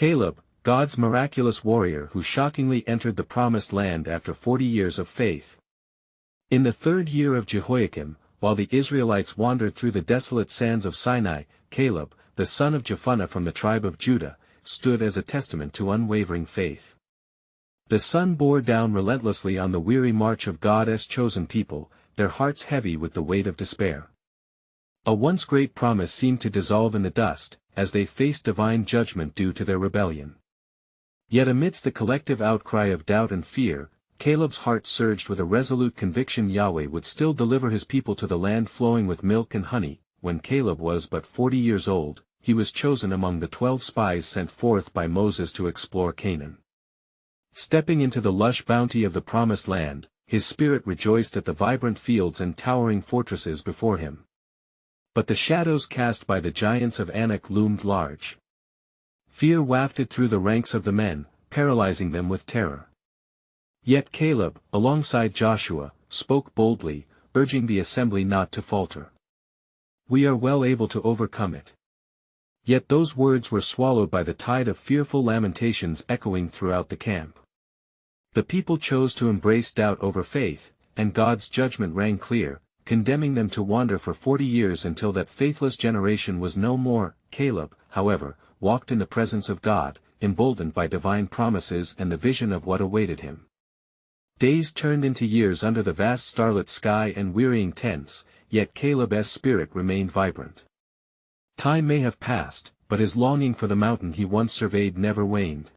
Caleb, God's miraculous warrior who shockingly entered the promised land after 40 years of faith. In the 3rd year of Jehoiakim, while the Israelites wandered through the desolate sands of Sinai, Caleb, the son of Jephunneh from the tribe of Judah, stood as a testament to unwavering faith. The sun bore down relentlessly on the weary march of God's chosen people, their hearts heavy with the weight of despair. A once great promise seemed to dissolve in the dust, as they faced divine judgment due to their rebellion. Yet amidst the collective outcry of doubt and fear, Caleb's heart surged with a resolute conviction Yahweh would still deliver his people to the land flowing with milk and honey. When Caleb was but 40 years old, he was chosen among the 12 spies sent forth by Moses to explore Canaan. Stepping into the lush bounty of the promised land, his spirit rejoiced at the vibrant fields and towering fortresses before him. But the shadows cast by the giants of Anak loomed large. Fear wafted through the ranks of the men, paralyzing them with terror. Yet Caleb, alongside Joshua, spoke boldly, urging the assembly not to falter. "We are well able to overcome it." Yet those words were swallowed by the tide of fearful lamentations echoing throughout the camp. The people chose to embrace doubt over faith, and God's judgment rang clear, condemning them to wander for 40 years until that faithless generation was no more. Caleb, however, walked in the presence of God, emboldened by divine promises and the vision of what awaited him. Days turned into years under the vast starlit sky and wearying tents, yet Caleb's spirit remained vibrant. Time may have passed, but his longing for the mountain he once surveyed never waned.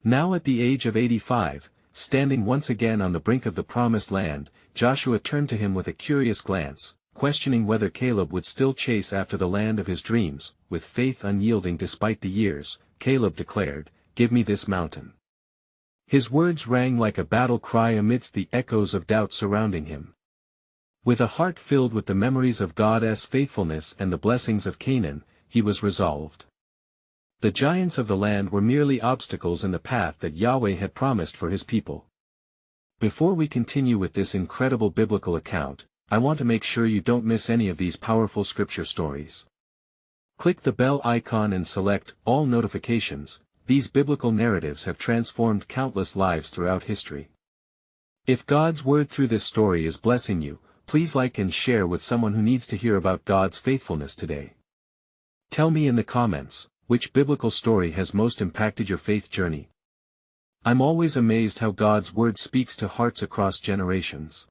Now at the age of 85, standing once again on the brink of the promised land, Joshua turned to him with a curious glance, questioning whether Caleb would still chase after the land of his dreams. With faith unyielding despite the years, Caleb declared, "Give me this mountain." His words rang like a battle cry amidst the echoes of doubt surrounding him. With a heart filled with the memories of God's faithfulness and the blessings of Canaan, he was resolved. The giants of the land were merely obstacles in the path that Yahweh had promised for his people. Before we continue with this incredible biblical account, I want to make sure you don't miss any of these powerful scripture stories. Click the bell icon and select All Notifications. These biblical narratives have transformed countless lives throughout history. If God's word through this story is blessing you, please like and share with someone who needs to hear about God's faithfulness today. Tell me in the comments, which biblical story has most impacted your faith journey? I'm always amazed how God's word speaks to hearts across generations.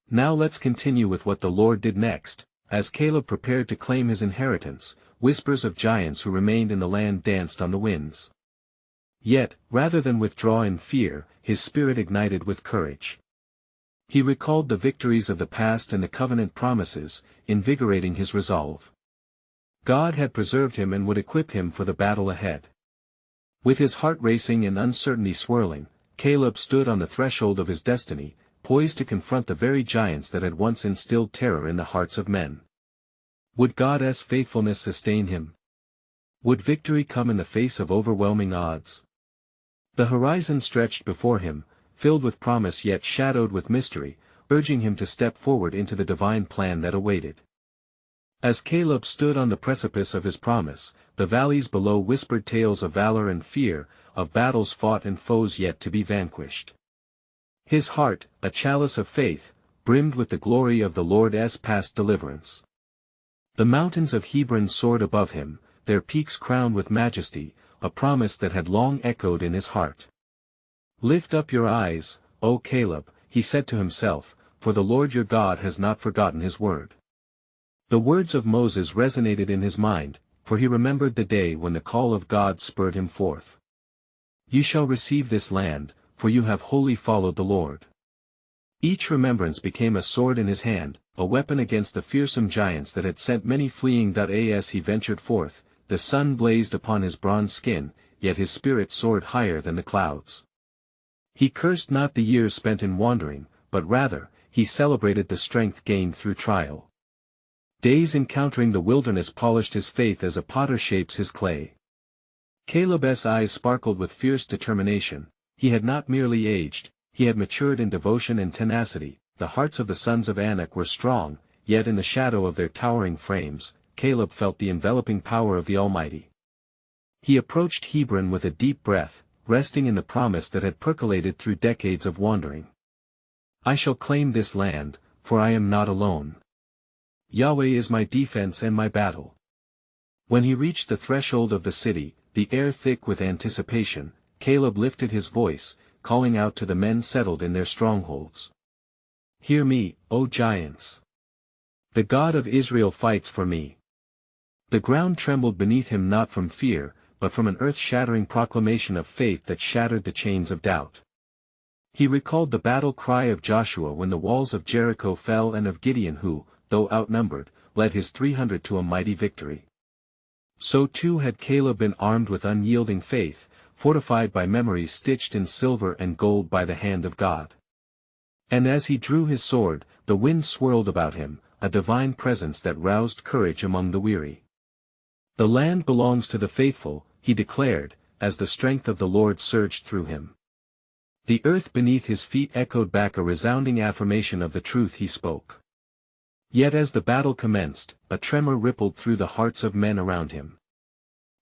Now let's continue with what the Lord did next. As Caleb prepared to claim his inheritance, whispers of giants who remained in the land danced on the winds. Yet, rather than withdraw in fear, his spirit ignited with courage. He recalled the victories of the past and the covenant promises, invigorating his resolve. God had preserved him and would equip him for the battle ahead. With his heart racing and uncertainty swirling, Caleb stood on the threshold of his destiny, poised to confront the very giants that had once instilled terror in the hearts of men. Would God's faithfulness sustain him? Would victory come in the face of overwhelming odds? The horizon stretched before him, filled with promise yet shadowed with mystery, urging him to step forward into the divine plan that awaited. As Caleb stood on the precipice of his promise, the valleys below whispered tales of valor and fear, of battles fought and foes yet to be vanquished. His heart, a chalice of faith, brimmed with the glory of the Lord's past deliverance. The mountains of Hebron soared above him, their peaks crowned with majesty, a promise that had long echoed in his heart. "Lift up your eyes, O Caleb," he said to himself, "for the Lord your God has not forgotten his word." The words of Moses resonated in his mind, for he remembered the day when the call of God spurred him forth. "You shall receive this land, for you have wholly followed the Lord." Each remembrance became a sword in his hand, a weapon against the fearsome giants that had sent many fleeing. As he ventured forth, the sun blazed upon his bronze skin, yet his spirit soared higher than the clouds. He cursed not the years spent in wandering, but rather, he celebrated the strength gained through trial. Days encountering the wilderness polished his faith as a potter shapes his clay. Caleb's eyes sparkled with fierce determination. He had not merely aged, he had matured in devotion and tenacity. The hearts of the sons of Anak were strong, yet in the shadow of their towering frames, Caleb felt the enveloping power of the Almighty. He approached Hebron with a deep breath, resting in the promise that had percolated through decades of wandering. I shall claim this land, for I am not alone. Yahweh is my defense and my battle. When he reached the threshold of the city, the air thick with anticipation, Caleb lifted his voice, calling out to the men settled in their strongholds. Hear me, O giants! The God of Israel fights for me. The ground trembled beneath him not from fear, but from an earth-shattering proclamation of faith that shattered the chains of doubt. He recalled the battle cry of Joshua when the walls of Jericho fell and of Gideon who, though outnumbered, led his 300 to a mighty victory. So too had Caleb been armed with unyielding faith, fortified by memories stitched in silver and gold by the hand of God. And as he drew his sword, the wind swirled about him, a divine presence that roused courage among the weary. The land belongs to the faithful, he declared, as the strength of the Lord surged through him. The earth beneath his feet echoed back a resounding affirmation of the truth he spoke. Yet as the battle commenced, a tremor rippled through the hearts of men around him.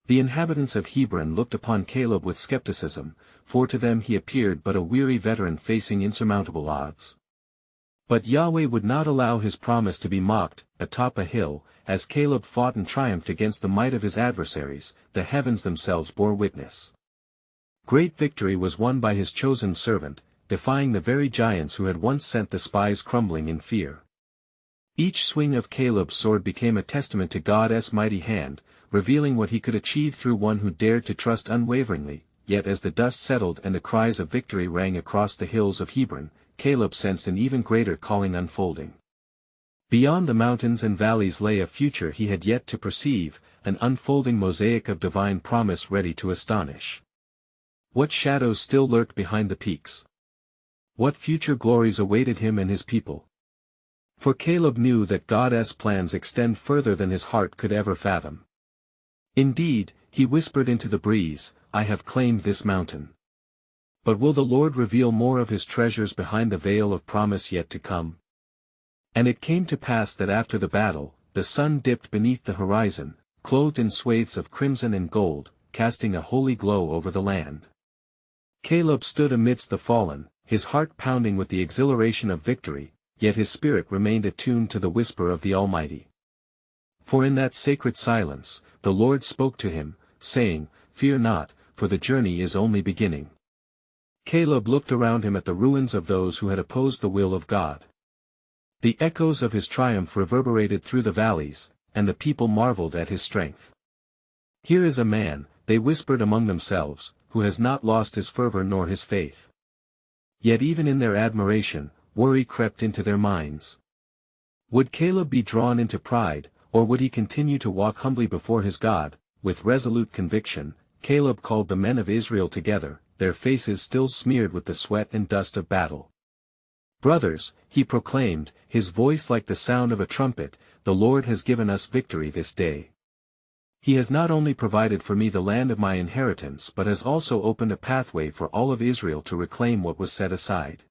The inhabitants of Hebron looked upon Caleb with skepticism, for to them he appeared but a weary veteran facing insurmountable odds. But Yahweh would not allow his promise to be mocked. Atop a hill, as Caleb fought and triumphed against the might of his adversaries, the heavens themselves bore witness. Great victory was won by his chosen servant, defying the very giants who had once sent the spies crumbling in fear. Each swing of Caleb's sword became a testament to God's mighty hand, revealing what he could achieve through one who dared to trust unwaveringly. Yet as the dust settled and the cries of victory rang across the hills of Hebron, Caleb sensed an even greater calling unfolding. Beyond the mountains and valleys lay a future he had yet to perceive, an unfolding mosaic of divine promise ready to astonish. What shadows still lurked behind the peaks? What future glories awaited him and his people? For Caleb knew that God's plans extend further than his heart could ever fathom. Indeed, he whispered into the breeze, I have claimed this mountain. But will the Lord reveal more of his treasures behind the veil of promise yet to come? And it came to pass that after the battle, the sun dipped beneath the horizon, clothed in swathes of crimson and gold, casting a holy glow over the land. Caleb stood amidst the fallen, his heart pounding with the exhilaration of victory, yet his spirit remained attuned to the whisper of the Almighty. For in that sacred silence, the Lord spoke to him, saying, Fear not, for the journey is only beginning. Caleb looked around him at the ruins of those who had opposed the will of God. The echoes of his triumph reverberated through the valleys, and the people marveled at his strength. Here is a man, they whispered among themselves, who has not lost his fervor nor his faith. Yet even in their admiration, worry crept into their minds. Would Caleb be drawn into pride, or would he continue to walk humbly before his God? With resolute conviction, Caleb called the men of Israel together, their faces still smeared with the sweat and dust of battle. Brothers, he proclaimed, his voice like the sound of a trumpet, the Lord has given us victory this day. He has not only provided for me the land of my inheritance but has also opened a pathway for all of Israel to reclaim what was set aside.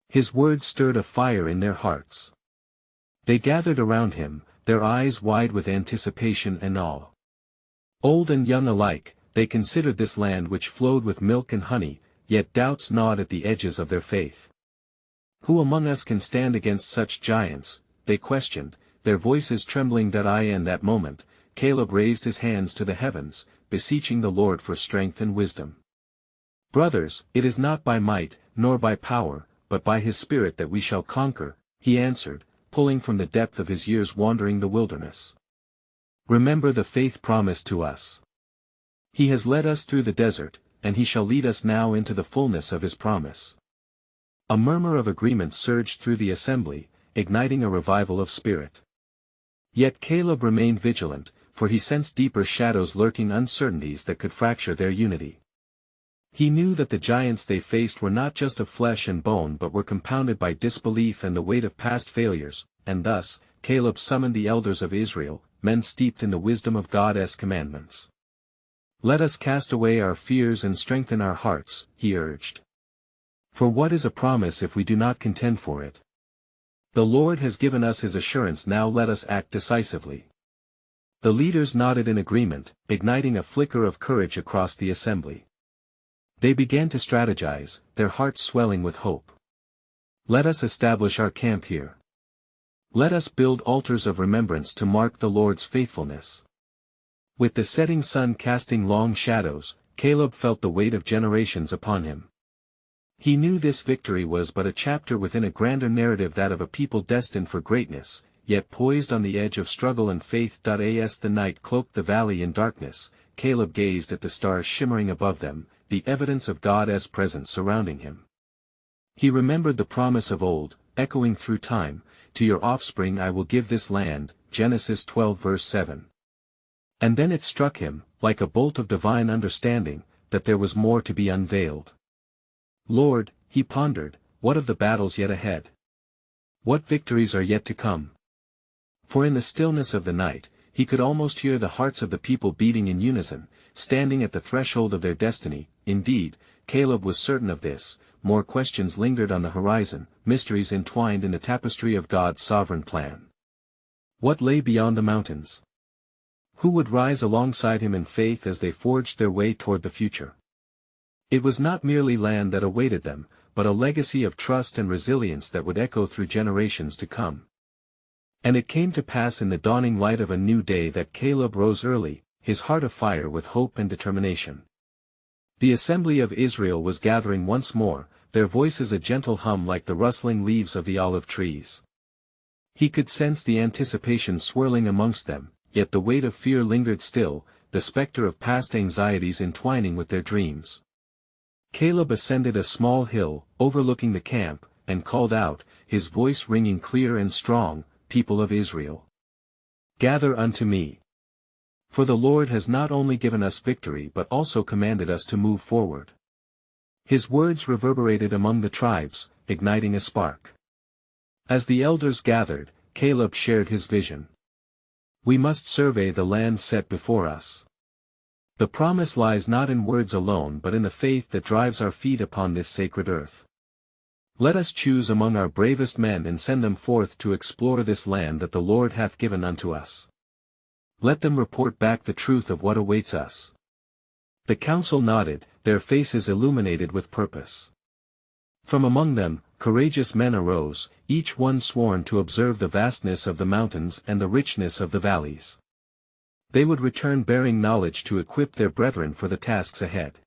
His words stirred a fire in their hearts. They gathered around him, their eyes wide with anticipation and awe. Old and young alike, they considered this land which flowed with milk and honey, yet doubts gnawed at the edges of their faith. Who among us can stand against such giants? They questioned, their voices trembling. In that moment, Caleb raised his hands to the heavens, beseeching the Lord for strength and wisdom. Brothers, it is not by might, nor by power, but by his Spirit that we shall conquer, he answered, pulling from the depth of his years wandering the wilderness. Remember the faith promised to us. He has led us through the desert, and he shall lead us now into the fullness of his promise. A murmur of agreement surged through the assembly, igniting a revival of spirit. Yet Caleb remained vigilant, for he sensed deeper shadows lurking, uncertainties that could fracture their unity. He knew that the giants they faced were not just of flesh and bone but were compounded by disbelief and the weight of past failures, and thus, Caleb summoned the elders of Israel, men steeped in the wisdom of God's commandments. Let us cast away our fears and strengthen our hearts, he urged. For what is a promise if we do not contend for it? The Lord has given us his assurance, now let us act decisively. The leaders nodded in agreement, igniting a flicker of courage across the assembly. They began to strategize, their hearts swelling with hope. Let us establish our camp here. Let us build altars of remembrance to mark the Lord's faithfulness. With the setting sun casting long shadows, Caleb felt the weight of generations upon him. He knew this victory was but a chapter within a grander narrative, that of a people destined for greatness, yet poised on the edge of struggle and faith. As the night cloaked the valley in darkness, Caleb gazed at the stars shimmering above them, the evidence of God's presence surrounding him. He remembered the promise of old, echoing through time, "To your offspring I will give this land," Genesis 12 verse 7. And then it struck him, like a bolt of divine understanding, that there was more to be unveiled. Lord, he pondered, what of the battles yet ahead? What victories are yet to come? For in the stillness of the night, he could almost hear the hearts of the people beating in unison, standing at the threshold of their destiny. Indeed, Caleb was certain of this. More questions lingered on the horizon, mysteries entwined in the tapestry of God's sovereign plan. What lay beyond the mountains? Who would rise alongside him in faith as they forged their way toward the future? It was not merely land that awaited them, but a legacy of trust and resilience that would echo through generations to come. And it came to pass in the dawning light of a new day that Caleb rose early, his heart afire with hope and determination. The assembly of Israel was gathering once more, their voices a gentle hum like the rustling leaves of the olive trees. He could sense the anticipation swirling amongst them, yet the weight of fear lingered still, the specter of past anxieties entwining with their dreams. Caleb ascended a small hill, overlooking the camp, and called out, his voice ringing clear and strong, "People of Israel, gather unto me. For the Lord has not only given us victory but also commanded us to move forward." His words reverberated among the tribes, igniting a spark. As the elders gathered, Caleb shared his vision. "We must survey the land set before us. The promise lies not in words alone but in the faith that drives our feet upon this sacred earth. Let us choose among our bravest men and send them forth to explore this land that the Lord hath given unto us. Let them report back the truth of what awaits us." The council nodded, their faces illuminated with purpose. From among them, courageous men arose, each one sworn to observe the vastness of the mountains and the richness of the valleys. They would return bearing knowledge to equip their brethren for the tasks ahead.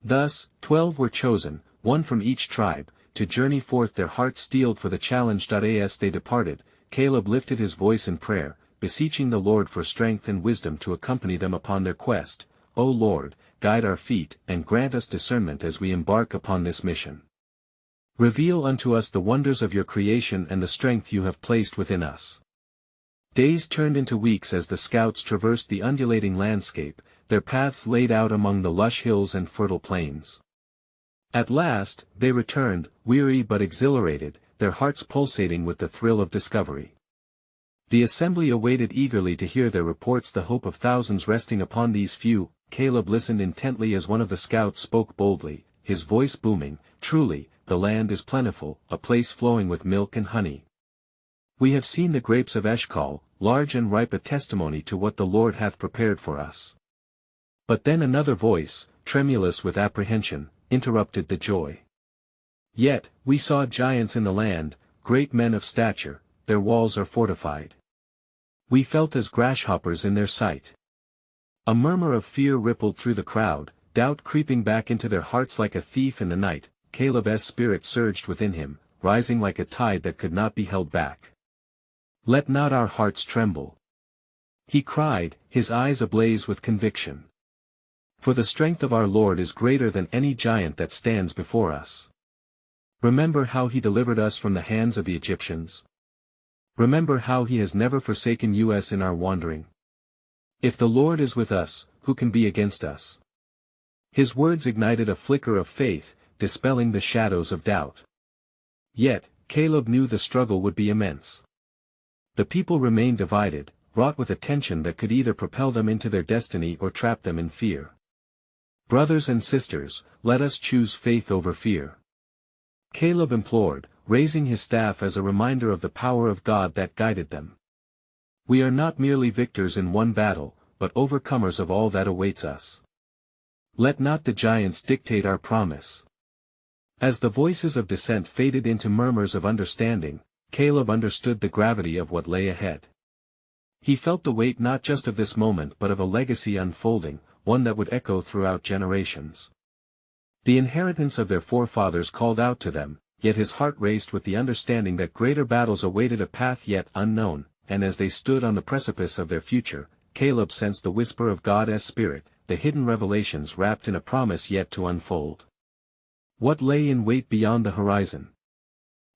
Thus, 12 were chosen, one from each tribe, to journey forth, their hearts steeled for the challenge. As they departed, Caleb lifted his voice in prayer, beseeching the Lord for strength and wisdom to accompany them upon their quest. "O Lord, guide our feet, and grant us discernment as we embark upon this mission. Reveal unto us the wonders of your creation and the strength you have placed within us." Days turned into weeks as the scouts traversed the undulating landscape, their paths laid out among the lush hills and fertile plains. At last, they returned, weary but exhilarated, their hearts pulsating with the thrill of discovery. The assembly awaited eagerly to hear their reports, the hope of thousands resting upon these few. Caleb listened intently as one of the scouts spoke boldly, his voice booming, "Truly, the land is plentiful, a place flowing with milk and honey. We have seen the grapes of Eshcol, large and ripe, a testimony to what the Lord hath prepared for us." But then another voice, tremulous with apprehension, interrupted the joy. "Yet, we saw giants in the land, great men of stature, their walls are fortified. We felt as grasshoppers in their sight." A murmur of fear rippled through the crowd, doubt creeping back into their hearts like a thief in the night. Caleb's spirit surged within him, rising like a tide that could not be held back. "Let not our hearts tremble," he cried, his eyes ablaze with conviction. "For the strength of our Lord is greater than any giant that stands before us. Remember how he delivered us from the hands of the Egyptians. Remember how he has never forsaken us in our wandering. If the Lord is with us, who can be against us?" His words ignited a flicker of faith, dispelling the shadows of doubt. Yet, Caleb knew the struggle would be immense. The people remained divided, wrought with a tension that could either propel them into their destiny or trap them in fear. "Brothers and sisters, let us choose faith over fear," Caleb implored, raising his staff as a reminder of the power of God that guided them. We are not merely victors in one battle, but overcomers of all that awaits us. Let not the giants dictate our promise. As the voices of dissent faded into murmurs of understanding, Caleb understood the gravity of what lay ahead. He felt the weight not just of this moment but of a legacy unfolding, one that would echo throughout generations. The inheritance of their forefathers called out to them, yet his heart raced with the understanding that greater battles awaited a path yet unknown, and as they stood on the precipice of their future, Caleb sensed the whisper of God's Spirit, the hidden revelations wrapped in a promise yet to unfold. What lay in wait beyond the horizon?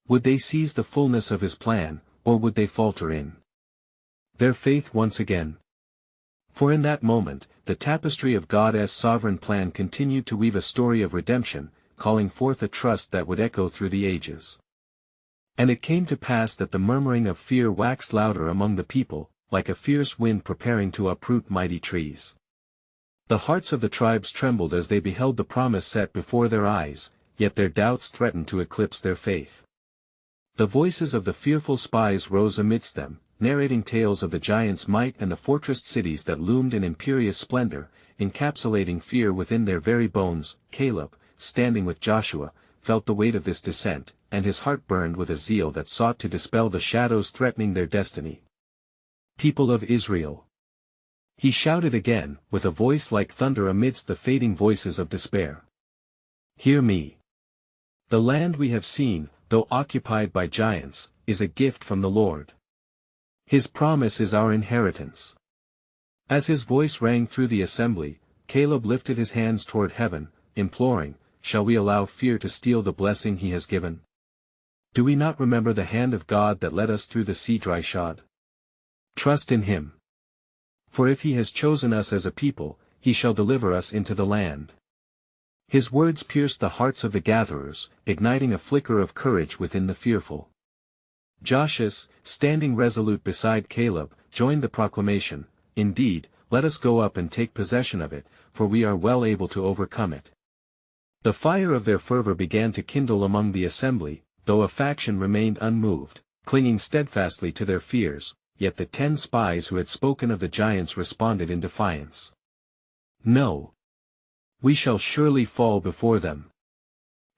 Would they seize the fullness of his plan, or would they falter in their faith once again? For in that moment, the tapestry of God's sovereign plan continued to weave a story of redemption, calling forth a trust that would echo through the ages. And it came to pass that the murmuring of fear waxed louder among the people, like a fierce wind preparing to uproot mighty trees. The hearts of the tribes trembled as they beheld the promise set before their eyes, yet their doubts threatened to eclipse their faith. The voices of the fearful spies rose amidst them, narrating tales of the giants' might and the fortressed cities that loomed in imperious splendor, encapsulating fear within their very bones. Caleb, standing with Joshua, felt the weight of this descent, and his heart burned with a zeal that sought to dispel the shadows threatening their destiny. People of Israel! He shouted again, with a voice like thunder amidst the fading voices of despair. Hear me! The land we have seen, though occupied by giants, is a gift from the Lord. His promise is our inheritance. As his voice rang through the assembly, Caleb lifted his hands toward heaven, imploring, "Shall we allow fear to steal the blessing he has given? Do we not remember the hand of God that led us through the sea dry shod? Trust in him. For if he has chosen us as a people, he shall deliver us into the land." His words pierced the hearts of the gatherers, igniting a flicker of courage within the fearful. Joshua, standing resolute beside Caleb, joined the proclamation, "Indeed, let us go up and take possession of it, for we are well able to overcome it." The fire of their fervor began to kindle among the assembly, though a faction remained unmoved, clinging steadfastly to their fears, yet the 10 spies who had spoken of the giants responded in defiance. "No. We shall surely fall before them.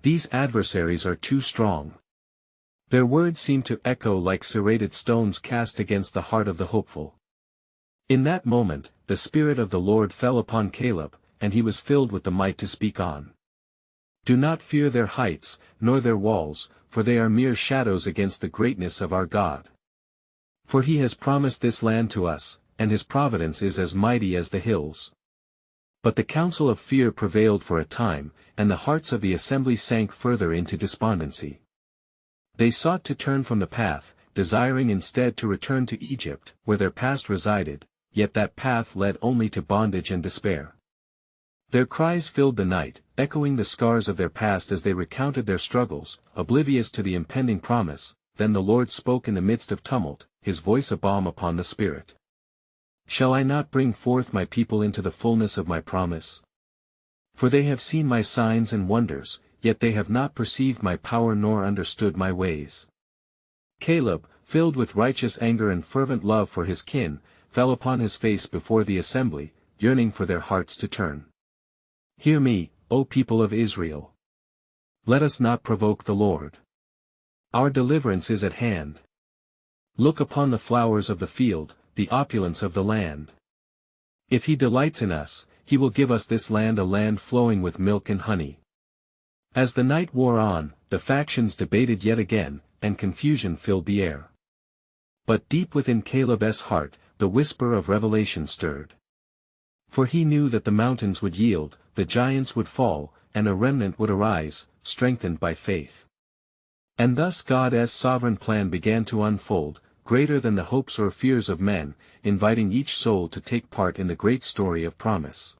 These adversaries are too strong." Their words seemed to echo like serrated stones cast against the heart of the hopeful. In that moment, the Spirit of the Lord fell upon Caleb, and he was filled with the might to speak on. "Do not fear their heights, nor their walls, for they are mere shadows against the greatness of our God. For he has promised this land to us, and his providence is as mighty as the hills." But the counsel of fear prevailed for a time, and the hearts of the assembly sank further into despondency. They sought to turn from the path, desiring instead to return to Egypt, where their past resided, yet that path led only to bondage and despair. Their cries filled the night, echoing the scars of their past as they recounted their struggles, oblivious to the impending promise. Then the Lord spoke in the midst of tumult, his voice a balm upon the spirit. "Shall I not bring forth my people into the fullness of my promise? For they have seen my signs and wonders, yet they have not perceived my power nor understood my ways." Caleb, filled with righteous anger and fervent love for his kin, fell upon his face before the assembly, yearning for their hearts to turn. "Hear me, O people of Israel. Let us not provoke the Lord. Our deliverance is at hand. Look upon the flowers of the field, the opulence of the land. If he delights in us, he will give us this land, a land flowing with milk and honey." As the night wore on, the factions debated yet again, and confusion filled the air. But deep within Caleb's heart, the whisper of revelation stirred. For he knew that the mountains would yield, the giants would fall, and a remnant would arise, strengthened by faith. And thus God's sovereign plan began to unfold, greater than the hopes or fears of men, inviting each soul to take part in the great story of promise.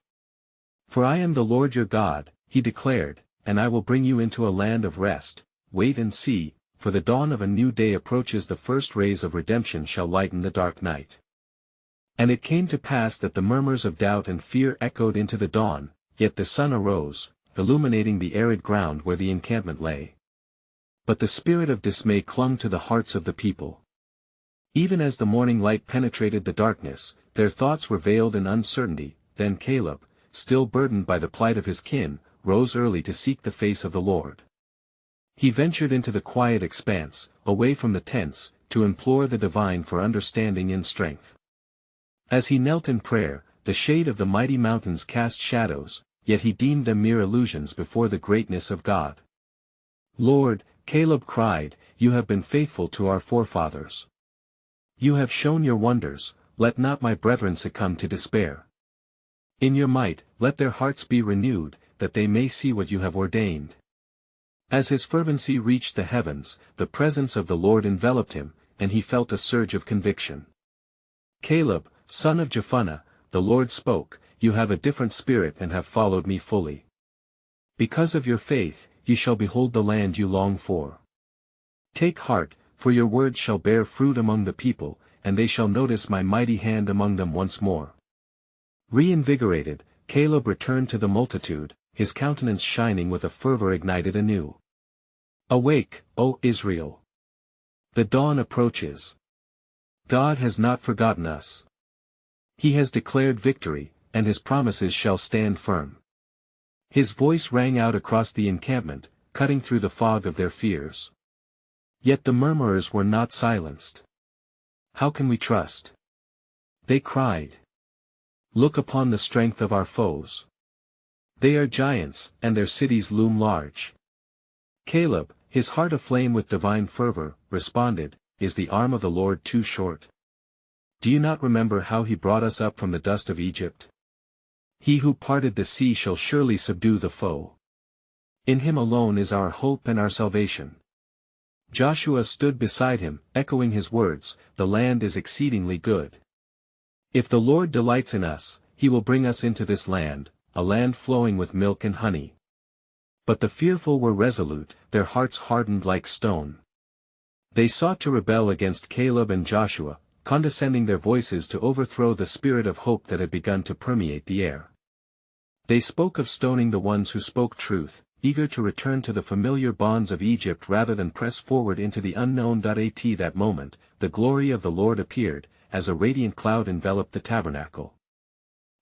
"For I am the Lord your God," he declared, "and I will bring you into a land of rest. Wait and see, for the dawn of a new day approaches. The first rays of redemption shall lighten the dark night." And it came to pass that the murmurs of doubt and fear echoed into the dawn, yet the sun arose, illuminating the arid ground where the encampment lay. But the spirit of dismay clung to the hearts of the people. Even as the morning light penetrated the darkness, their thoughts were veiled in uncertainty. Then Caleb, still burdened by the plight of his kin, rose early to seek the face of the Lord. He ventured into the quiet expanse, away from the tents, to implore the divine for understanding and strength. As he knelt in prayer, the shade of the mighty mountains cast shadows, yet he deemed them mere illusions before the greatness of God. "Lord," Caleb cried, "you have been faithful to our forefathers. You have shown your wonders, let not my brethren succumb to despair. In your might, let their hearts be renewed, that they may see what you have ordained." As his fervency reached the heavens, the presence of the Lord enveloped him, and he felt a surge of conviction. "Caleb, son of Jephunneh," the Lord spoke, "you have a different spirit and have followed me fully. Because of your faith, you shall behold the land you long for. Take heart, for your words shall bear fruit among the people, and they shall notice my mighty hand among them once more." Reinvigorated, Caleb returned to the multitude, his countenance shining with a fervor ignited anew. "Awake, O Israel! The dawn approaches. God has not forgotten us. He has declared victory, and his promises shall stand firm." His voice rang out across the encampment, cutting through the fog of their fears. Yet the murmurers were not silenced. "How can we trust?" they cried. "Look upon the strength of our foes. They are giants, and their cities loom large." Caleb, his heart aflame with divine fervor, responded, "Is the arm of the Lord too short? Do you not remember how he brought us up from the dust of Egypt? He who parted the sea shall surely subdue the foe. In him alone is our hope and our salvation." Joshua stood beside him, echoing his words, "The land is exceedingly good. If the Lord delights in us, he will bring us into this land, a land flowing with milk and honey." But the fearful were resolute, their hearts hardened like stone. They sought to rebel against Caleb and Joshua, condescending their voices to overthrow the spirit of hope that had begun to permeate the air. They spoke of stoning the ones who spoke truth, eager to return to the familiar bonds of Egypt rather than press forward into the unknown. At that moment, the glory of the Lord appeared, as a radiant cloud enveloped the tabernacle.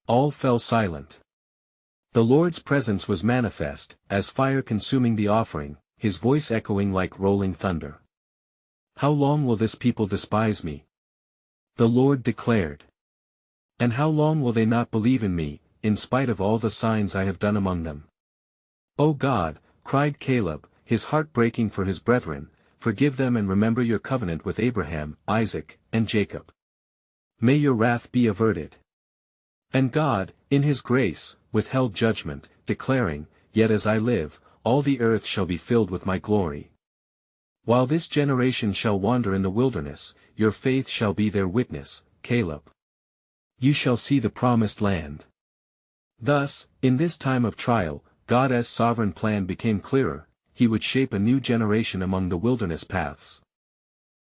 All fell silent. The Lord's presence was manifest, as fire consuming the offering, his voice echoing like rolling thunder. "How long will this people despise me?" the Lord declared. "And how long will they not believe in me, in spite of all the signs I have done among them?" "O God," cried Caleb, his heart breaking for his brethren, "forgive them and remember your covenant with Abraham, Isaac, and Jacob. May your wrath be averted." And God, in his grace, withheld judgment, declaring, "Yet as I live, all the earth shall be filled with my glory. While this generation shall wander in the wilderness, your faith shall be their witness, Caleb. You shall see the promised land." Thus, in this time of trial, God's sovereign plan became clearer. He would shape a new generation among the wilderness paths.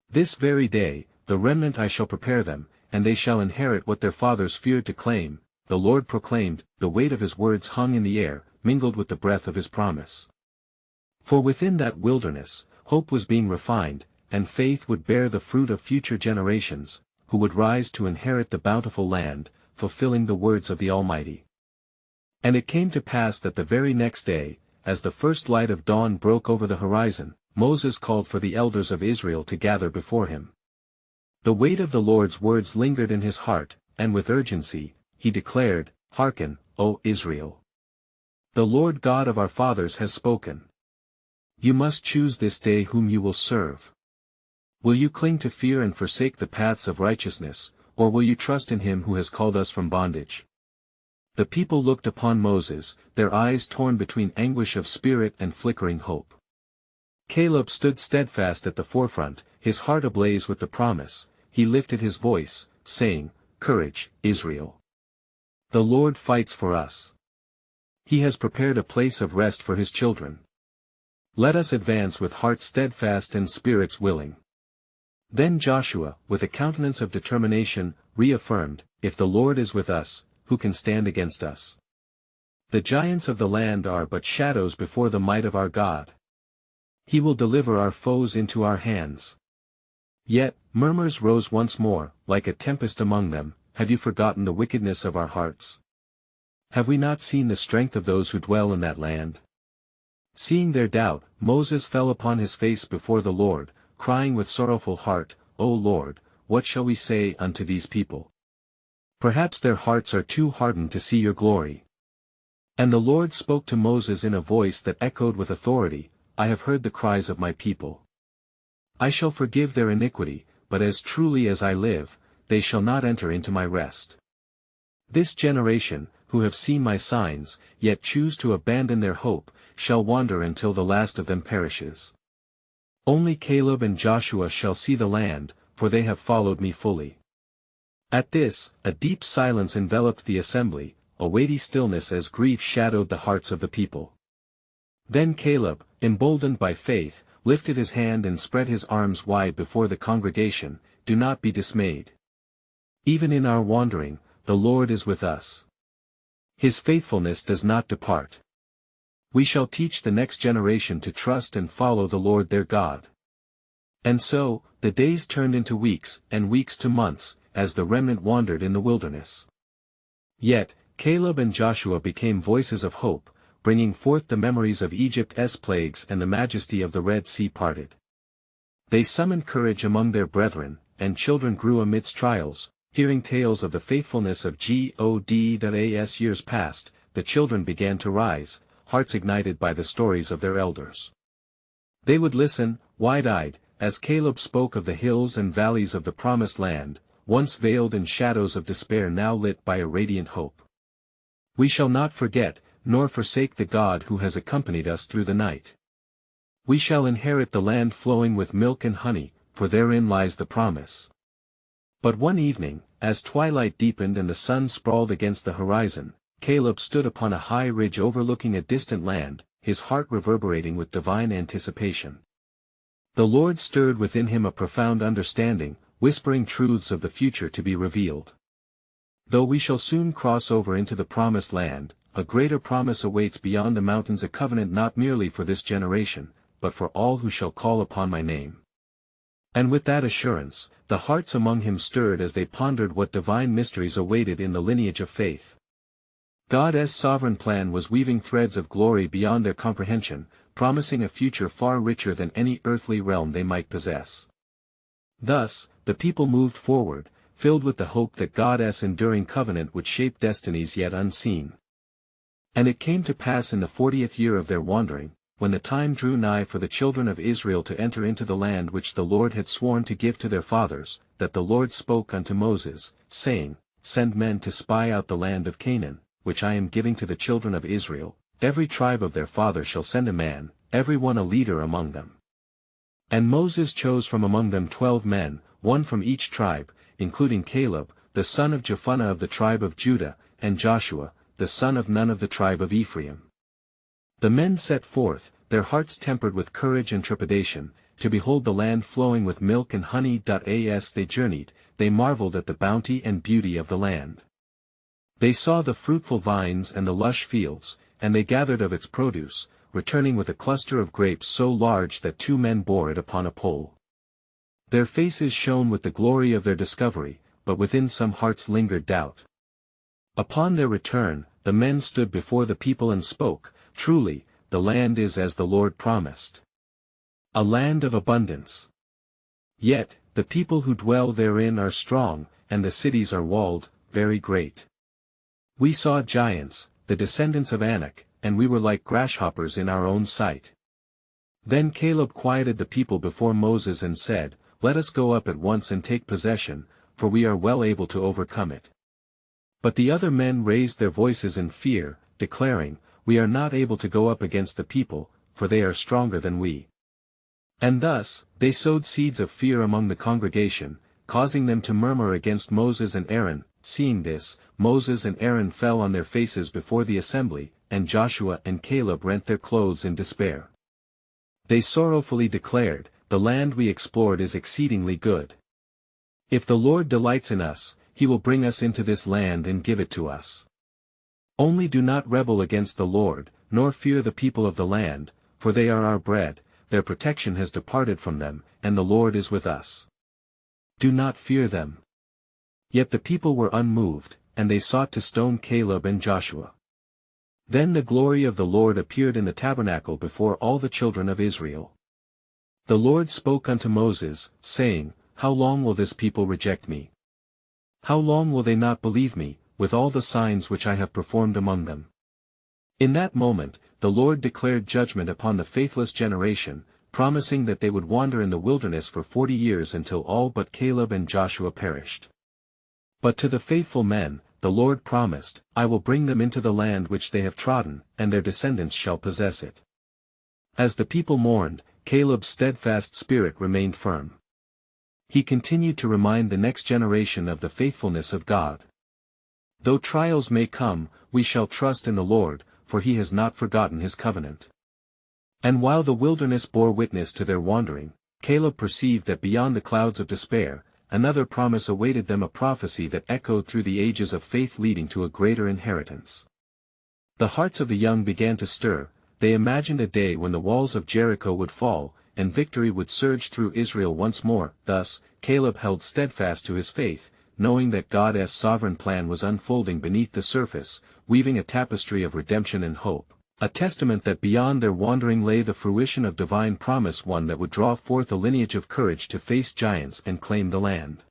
"This very day, the remnant I shall prepare them, and they shall inherit what their fathers feared to claim," the Lord proclaimed. The weight of his words hung in the air, mingled with the breath of his promise. For within that wilderness, hope was being refined, and faith would bear the fruit of future generations, who would rise to inherit the bountiful land, fulfilling the words of the Almighty. And it came to pass that the very next day, as the first light of dawn broke over the horizon, Moses called for the elders of Israel to gather before him. The weight of the Lord's words lingered in his heart, and with urgency, he declared, "Hearken, O Israel! The Lord God of our fathers has spoken. You must choose this day whom you will serve. Will you cling to fear and forsake the paths of righteousness, or will you trust in him who has called us from bondage?" The people looked upon Moses, their eyes torn between anguish of spirit and flickering hope. Caleb stood steadfast at the forefront, his heart ablaze with the promise. He lifted his voice, saying, "Courage, Israel! The Lord fights for us. He has prepared a place of rest for his children. Let us advance with hearts steadfast and spirits willing." Then Joshua, with a countenance of determination, reaffirmed, "If the Lord is with us, who can stand against us? The giants of the land are but shadows before the might of our God. He will deliver our foes into our hands. Yet, murmurs rose once more, like a tempest among them. Have you forgotten the wickedness of our hearts? Have we not seen the strength of those who dwell in that land? Seeing their doubt, Moses fell upon his face before the Lord, crying with sorrowful heart, O Lord, what shall we say unto these people? Perhaps their hearts are too hardened to see your glory. And the Lord spoke to Moses in a voice that echoed with authority, I have heard the cries of my people. I shall forgive their iniquity, but as truly as I live, they shall not enter into my rest. This generation, who have seen my signs, yet choose to abandon their hope, shall wander until the last of them perishes. Only Caleb and Joshua shall see the land, for they have followed me fully. At this, a deep silence enveloped the assembly, a weighty stillness as grief shadowed the hearts of the people. Then Caleb, emboldened by faith, lifted his hand and spread his arms wide before the congregation, Do not be dismayed. Even in our wandering, the Lord is with us. His faithfulness does not depart. We shall teach the next generation to trust and follow the Lord their God. And so, the days turned into weeks, and weeks to months, as the remnant wandered in the wilderness. Yet, Caleb and Joshua became voices of hope, bringing forth the memories of Egypt's plagues and the majesty of the Red Sea parted. They summoned courage among their brethren, and children grew amidst trials, hearing tales of the faithfulness of God. Years past, the children began to rise, hearts ignited by the stories of their elders. They would listen, wide-eyed, as Caleb spoke of the hills and valleys of the promised land, once veiled in shadows of despair now lit by a radiant hope. We shall not forget, nor forsake the God who has accompanied us through the night. We shall inherit the land flowing with milk and honey, for therein lies the promise. But one evening, as twilight deepened and the sun sprawled against the horizon, Caleb stood upon a high ridge overlooking a distant land, his heart reverberating with divine anticipation. The Lord stirred within him a profound understanding, whispering truths of the future to be revealed. Though we shall soon cross over into the promised land, a greater promise awaits beyond the mountains, a covenant not merely for this generation, but for all who shall call upon my name. And with that assurance, the hearts among him stirred as they pondered what divine mysteries awaited in the lineage of faith. God's sovereign plan was weaving threads of glory beyond their comprehension, promising a future far richer than any earthly realm they might possess. Thus, the people moved forward, filled with the hope that God's enduring covenant would shape destinies yet unseen. And it came to pass in the 40th year of their wandering, when the time drew nigh for the children of Israel to enter into the land which the Lord had sworn to give to their fathers, that the Lord spoke unto Moses, saying, Send men to spy out the land of Canaan, which I am giving to the children of Israel. Every tribe of their father shall send a man, every one a leader among them. And Moses chose from among them 12 men, one from each tribe, including Caleb, the son of Jephunneh of the tribe of Judah, and Joshua, the son of Nun of the tribe of Ephraim. The men set forth, their hearts tempered with courage and trepidation, to behold the land flowing with milk and honey. As they journeyed, they marveled at the bounty and beauty of the land. They saw the fruitful vines and the lush fields, and they gathered of its produce, returning with a cluster of grapes so large that 2 men bore it upon a pole. Their faces shone with the glory of their discovery, but within some hearts lingered doubt. Upon their return, the men stood before the people and spoke, Truly, the land is as the Lord promised. A land of abundance. Yet, the people who dwell therein are strong, and the cities are walled, very great. We saw giants, the descendants of Anak, and we were like grasshoppers in our own sight. Then Caleb quieted the people before Moses and said, Let us go up at once and take possession, for we are well able to overcome it. But the other men raised their voices in fear, declaring, We are not able to go up against the people, for they are stronger than we. And thus, they sowed seeds of fear among the congregation, causing them to murmur against Moses and Aaron. Seeing this, Moses and Aaron fell on their faces before the assembly, and Joshua and Caleb rent their clothes in despair. They sorrowfully declared, The land we explored is exceedingly good. If the Lord delights in us, he will bring us into this land and give it to us. Only do not rebel against the Lord, nor fear the people of the land, for they are our bread, their protection has departed from them, and the Lord is with us. Do not fear them. Yet the people were unmoved, and they sought to stone Caleb and Joshua. Then the glory of the Lord appeared in the tabernacle before all the children of Israel. The Lord spoke unto Moses, saying, How long will this people reject me? How long will they not believe me, with all the signs which I have performed among them? In that moment, the Lord declared judgment upon the faithless generation, promising that they would wander in the wilderness for 40 years until all but Caleb and Joshua perished. But to the faithful men, the Lord promised, I will bring them into the land which they have trodden, and their descendants shall possess it. As the people mourned, Caleb's steadfast spirit remained firm. He continued to remind the next generation of the faithfulness of God. Though trials may come, we shall trust in the Lord, for he has not forgotten his covenant. And while the wilderness bore witness to their wandering, Caleb perceived that beyond the clouds of despair, another promise awaited them, a prophecy that echoed through the ages of faith leading to a greater inheritance. The hearts of the young began to stir. They imagined a day when the walls of Jericho would fall, and victory would surge through Israel once more. Thus, Caleb held steadfast to his faith, knowing that God's sovereign plan was unfolding beneath the surface, weaving a tapestry of redemption and hope, a testament that beyond their wandering lay the fruition of divine promise, one that would draw forth a lineage of courage to face giants and claim the land.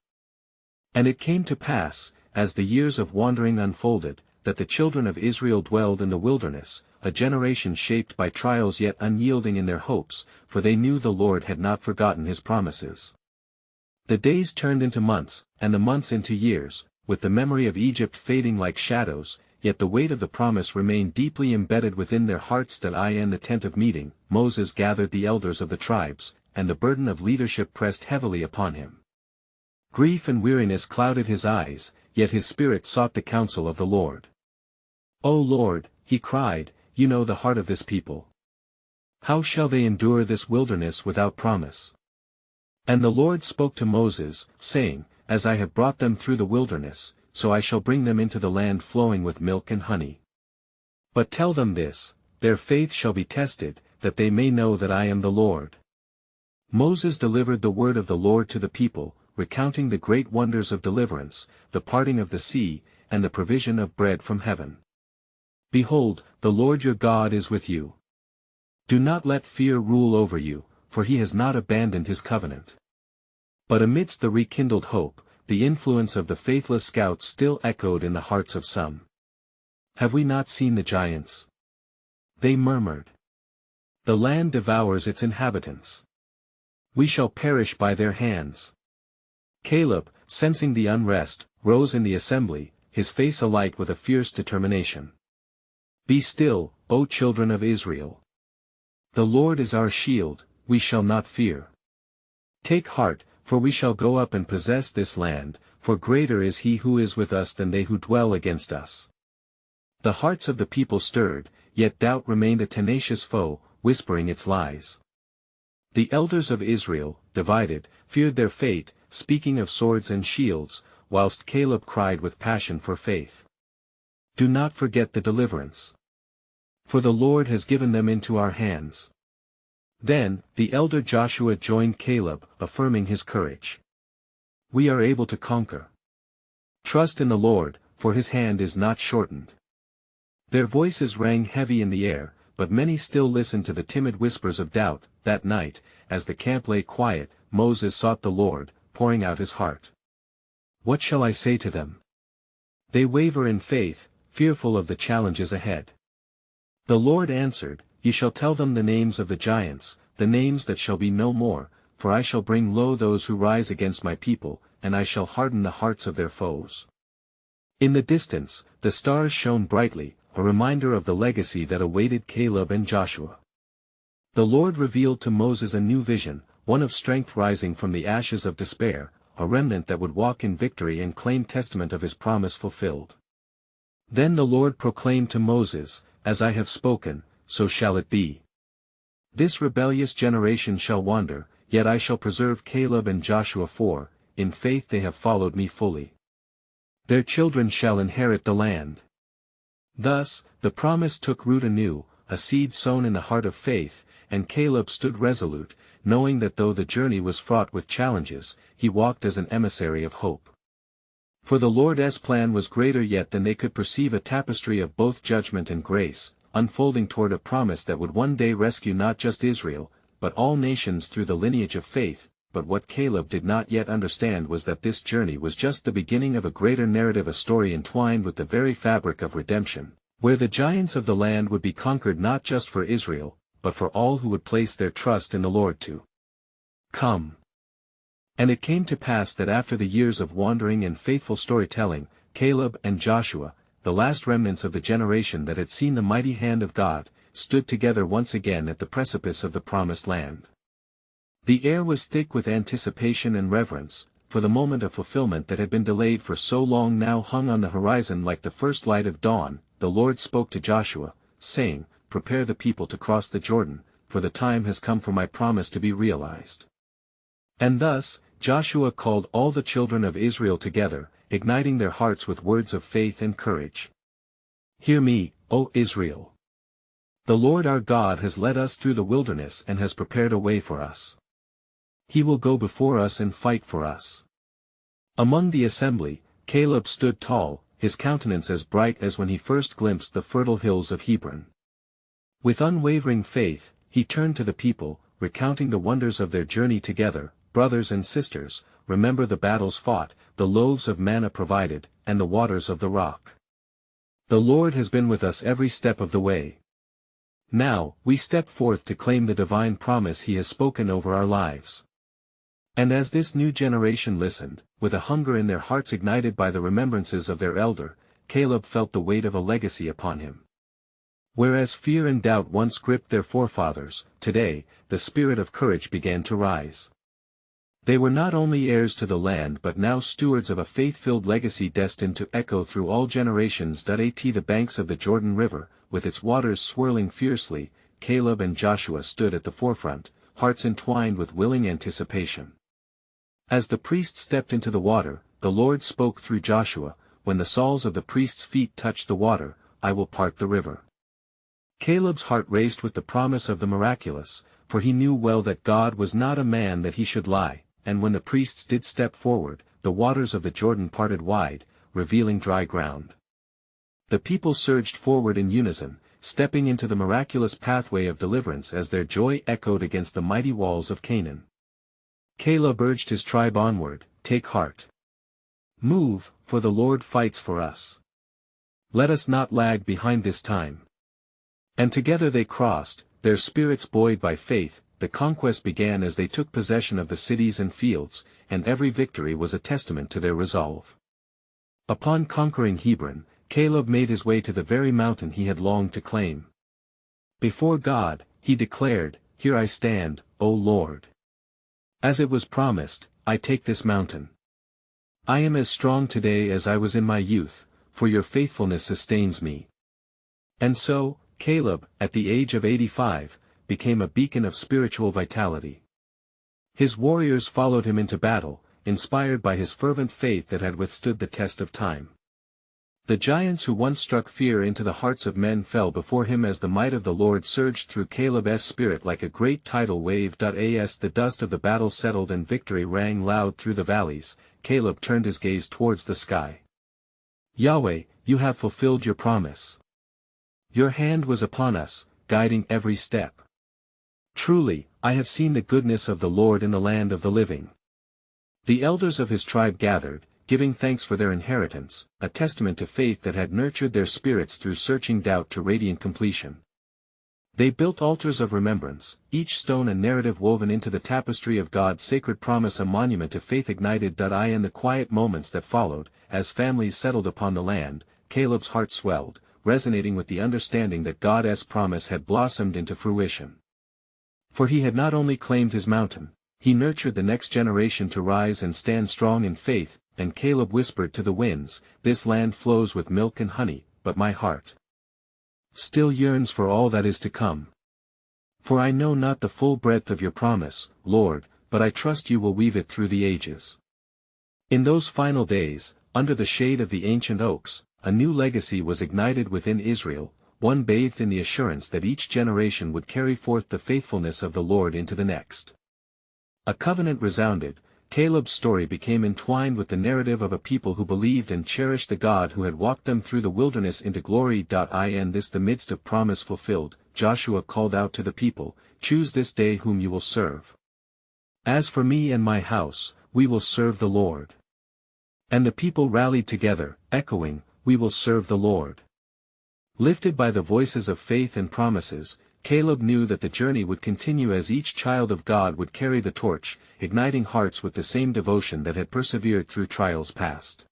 And it came to pass, as the years of wandering unfolded, that the children of Israel dwelled in the wilderness, a generation shaped by trials yet unyielding in their hopes, for they knew the Lord had not forgotten his promises. The days turned into months, and the months into years, with the memory of Egypt fading like shadows, yet the weight of the promise remained deeply embedded within their hearts. That in the tent of meeting, Moses gathered the elders of the tribes, and the burden of leadership pressed heavily upon him. Grief and weariness clouded his eyes, yet his spirit sought the counsel of the Lord. O Lord, he cried, you know the heart of this people. How shall they endure this wilderness without promise? And the Lord spoke to Moses, saying, As I have brought them through the wilderness, so I shall bring them into the land flowing with milk and honey. But tell them this, their faith shall be tested, that they may know that I am the Lord. Moses delivered the word of the Lord to the people, recounting the great wonders of deliverance, the parting of the sea, and the provision of bread from heaven. Behold, the Lord your God is with you. Do not let fear rule over you, for he has not abandoned his covenant. But amidst the rekindled hope, the influence of the faithless scouts still echoed in the hearts of some. Have we not seen the giants? They murmured. The land devours its inhabitants. We shall perish by their hands. Caleb, sensing the unrest, rose in the assembly, his face alight with a fierce determination. Be still, O children of Israel. The Lord is our shield, we shall not fear. Take heart, for we shall go up and possess this land, for greater is he who is with us than they who dwell against us. The hearts of the people stirred, yet doubt remained a tenacious foe, whispering its lies. The elders of Israel, divided, feared their fate, speaking of swords and shields, whilst Caleb cried with passion for faith. Do not forget the deliverance. For the Lord has given them into our hands. Then, the elder Joshua joined Caleb, affirming his courage. We are able to conquer. Trust in the Lord, for his hand is not shortened. Their voices rang heavy in the air, but many still listened to the timid whispers of doubt. That night, as the camp lay quiet, Moses sought the Lord, pouring out his heart. What shall I say to them? They waver in faith, fearful of the challenges ahead. The Lord answered, Ye shall tell them the names of the giants, the names that shall be no more, for I shall bring low those who rise against my people, and I shall harden the hearts of their foes. In the distance, the stars shone brightly, a reminder of the legacy that awaited Caleb and Joshua. The Lord revealed to Moses a new vision, one of strength rising from the ashes of despair, a remnant that would walk in victory and claim testament of his promise fulfilled. Then the Lord proclaimed to Moses, As I have spoken, so shall it be. This rebellious generation shall wander, yet I shall preserve Caleb and Joshua, for, in faith they have followed me fully. Their children shall inherit the land. Thus, the promise took root anew, a seed sown in the heart of faith, and Caleb stood resolute, knowing that though the journey was fraught with challenges, he walked as an emissary of hope. For the Lord's plan was greater yet than they could perceive, a tapestry of both judgment and grace, unfolding toward a promise that would one day rescue not just Israel, but all nations through the lineage of faith. But what Caleb did not yet understand was that this journey was just the beginning of a greater narrative, a story entwined with the very fabric of redemption, where the giants of the land would be conquered not just for Israel, but for all who would place their trust in the Lord to come. And it came to pass that after the years of wandering and faithful storytelling, Caleb and Joshua, the last remnants of the generation that had seen the mighty hand of God, stood together once again at the precipice of the promised land. The air was thick with anticipation and reverence, for the moment of fulfillment that had been delayed for so long now hung on the horizon like the first light of dawn. The Lord spoke to Joshua, saying, "Prepare the people to cross the Jordan, for the time has come for my promise to be realized." And thus, Joshua called all the children of Israel together, igniting their hearts with words of faith and courage. "Hear me, O Israel. The Lord our God has led us through the wilderness and has prepared a way for us. He will go before us and fight for us." Among the assembly, Caleb stood tall, his countenance as bright as when he first glimpsed the fertile hills of Hebron. With unwavering faith, he turned to the people, recounting the wonders of their journey together. "Brothers and sisters, remember the battles fought, the loaves of manna provided, and the waters of the rock. The Lord has been with us every step of the way. Now, we step forth to claim the divine promise He has spoken over our lives." And as this new generation listened, with a hunger in their hearts ignited by the remembrances of their elder, Caleb felt the weight of a legacy upon him. Whereas fear and doubt once gripped their forefathers, today, the spirit of courage began to rise. They were not only heirs to the land but now stewards of a faith-filled legacy destined to echo through all generations. At the banks of the Jordan River, with its waters swirling fiercely, Caleb and Joshua stood at the forefront, hearts entwined with willing anticipation. As the priests stepped into the water, the Lord spoke through Joshua, "When the soles of the priests' feet touch the water, I will part the river." Caleb's heart raced with the promise of the miraculous, for he knew well that God was not a man that he should lie. And when the priests did step forward, the waters of the Jordan parted wide, revealing dry ground. The people surged forward in unison, stepping into the miraculous pathway of deliverance as their joy echoed against the mighty walls of Canaan. Caleb urged his tribe onward, "Take heart. Move, for the Lord fights for us. Let us not lag behind this time." And together they crossed, their spirits buoyed by faith. The conquest began as they took possession of the cities and fields, and every victory was a testament to their resolve. Upon conquering Hebron, Caleb made his way to the very mountain he had longed to claim. Before God, he declared, "Here I stand, O Lord. As it was promised, I take this mountain. I am as strong today as I was in my youth, for your faithfulness sustains me." And so, Caleb, at the age of 85, became a beacon of spiritual vitality. His warriors followed him into battle, inspired by his fervent faith that had withstood the test of time. The giants who once struck fear into the hearts of men fell before him as the might of the Lord surged through Caleb's spirit like a great tidal wave. As the dust of the battle settled and victory rang loud through the valleys, Caleb turned his gaze towards the sky. "Yahweh, you have fulfilled your promise. Your hand was upon us, guiding every step. Truly, I have seen the goodness of the Lord in the land of the living." The elders of his tribe gathered, giving thanks for their inheritance, a testament to faith that had nurtured their spirits through searching doubt to radiant completion. They built altars of remembrance, each stone a narrative woven into the tapestry of God's sacred promise, a monument to faith ignited. In the quiet moments that followed, as families settled upon the land, Caleb's heart swelled, resonating with the understanding that God's promise had blossomed into fruition. For he had not only claimed his mountain, he nurtured the next generation to rise and stand strong in faith. And Caleb whispered to the winds, "This land flows with milk and honey, but my heart still yearns for all that is to come. For I know not the full breadth of your promise, Lord, but I trust you will weave it through the ages." In those final days, under the shade of the ancient oaks, a new legacy was ignited within Israel, one bathed in the assurance that each generation would carry forth the faithfulness of the Lord into the next. A covenant resounded. Caleb's story became entwined with the narrative of a people who believed and cherished the God who had walked them through the wilderness into glory. In the midst of promise fulfilled, Joshua called out to the people, "Choose this day whom you will serve. As for me and my house, we will serve the Lord." And the people rallied together, echoing, "We will serve the Lord." Lifted by the voices of faith and promises, Caleb knew that the journey would continue as each child of God would carry the torch, igniting hearts with the same devotion that had persevered through trials past.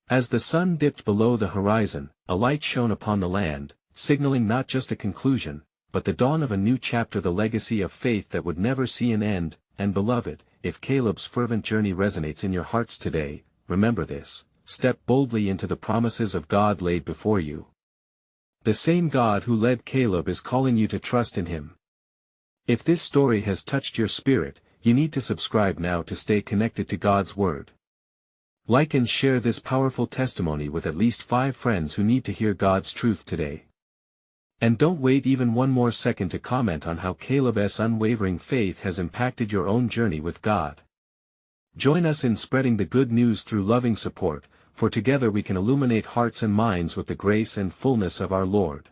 As the sun dipped below the horizon, a light shone upon the land, signaling not just a conclusion, but the dawn of a new chapter, the legacy of faith that would never see an end. And beloved, if Caleb's fervent journey resonates in your hearts today, remember this: step boldly into the promises of God laid before you. The same God who led Caleb is calling you to trust in him. If this story has touched your spirit, you need to subscribe now to stay connected to God's Word. Like and share this powerful testimony with at least 5 friends who need to hear God's truth today. And don't wait even one more second to comment on how Caleb's unwavering faith has impacted your own journey with God. Join us in spreading the good news through loving support, for together we can illuminate hearts and minds with the grace and fullness of our Lord.